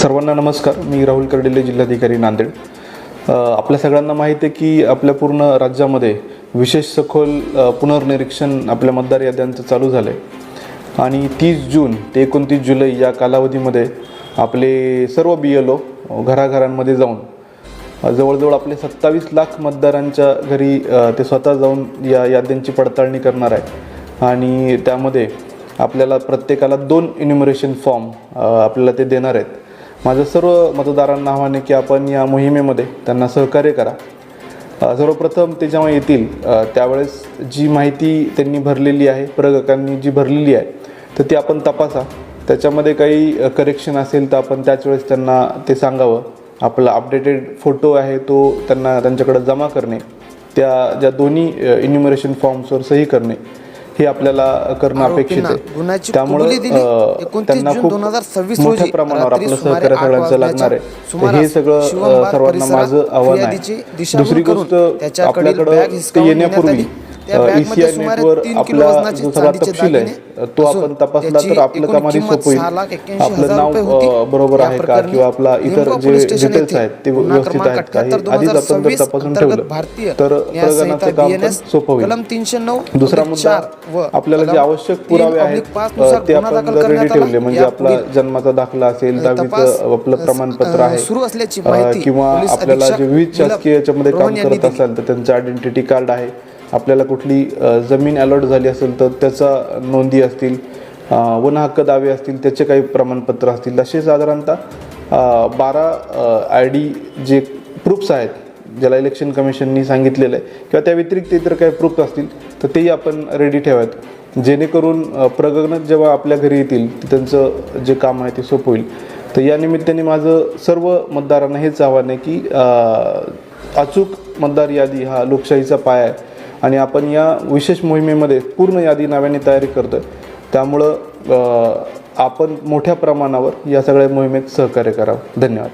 सर्वांना नमस्कार. मी राहुल कर्डिले, जिल्हाधिकारी नांदेड. आपल्या सगळ्यांना माहिती आहे की आपल्या पूर्ण राज्यामध्ये विशेष सखोल पुनर्निरीक्षण आपल्या मतदार याद्यांचं चालू झालं आहे आणि 30 जून ते 29 जुलै या कालावधीमध्ये आपले सर्व BLO घराघरांमध्ये जाऊन जवळजवळ आपले 27 लाख मतदारांच्या घरी ते स्वतः जाऊन या याद्यांची पडताळणी करणार आहे आणि त्यामध्ये आपल्याला प्रत्येकाला 2 इन्युमरेशन फॉर्म आपल्याला ते देणार आहेत. माझं सर्व मतदारांना आव्हान आहे की आपण या मोहिमेमध्ये त्यांना सहकार्य करा. सर्वप्रथम ते जेव्हा येतील त्यावेळेस जी माहिती त्यांनी भरलेली आहे, प्रगणकांनी जी भरलेली आहे, तर ती आपण तपासा. त्याच्यामध्ये काही करेक्शन असेल तर आपण त्याच वेळेस त्यांना ते सांगावं. आपला अपडेटेड फोटो आहे तो त्यांच्याकडे जमा करणे, त्या ज्या दोन्ही इन्युमरेशन फॉर्म्सवर सही करणे हे आपल्याला करणं अपेक्षित आहे. त्यामुळे त्यांना खूप मोठ्या प्रमाणावर आपलं सहकार्य सगळ्यांचं लागणार आहे. हे सगळं सर्वांना माझं आव्हान आहे. दुसरी गोष्ट, आपल्याकडं येण्यापूर्वी ECI नेटवर आपला जो सगळा तपशील आहे तो आपण तपासला तर आपलं काम अधिक सोपं होईल. आपलं नाव बरोबर आहे का किंवा आपला इतर जे डिटेल्स आहेत ते व्यवस्थित आहेत का हे आधीच आपण जर तपासून ठेवलं तर प्रगणनाचं काम पण सोपं होईल. दुसरा मुद्दा, आपल्याला जे आवश्यक पुरावे आहेत ते आपण जर रेडी ठेवले, म्हणजे आपला जन्माचा दाखला असेल, 10वीचं आपलं प्रमाणपत्र आहे किंवा आपल्याला जे विविध शासकीय याच्यामध्ये काम करत असाल तर त्यांचं आयडेंटिटी कार्ड आहे, आपल्याला कुठली जमीन अलॉट झाली असेल तर त्याचा नोंदी असतील, वन हक्क दावे असतील, त्याचे काही प्रमाणपत्र असतील, असे साधारणतः 12 ID जे प्रूफ्स आहेत ज्याला इलेक्शन कमिशननी सांगितलेलं आहे किंवा त्या व्यतिरिक्त इतर काही प्रूफ असतील तर तेही आपण रेडी ठेवायत, जेणेकरून प्रगणक जेव्हा आपल्या घरी येतील त्यांचं जे काम आहे ते सोपं होईल. तर या निमित्ताने माझं सर्व मतदारांना हेच आव्हान आहे की अचूक मतदार यादी हा लोकशाहीचा पाया आहे आणि आपण या विशेष मोहिमेमध्ये पूर्ण यादी नव्याने तयारी करतो आहे. त्यामुळं आपण मोठ्या प्रमाणावर या सगळ्या मोहिमेत सहकार्य करावं. धन्यवाद.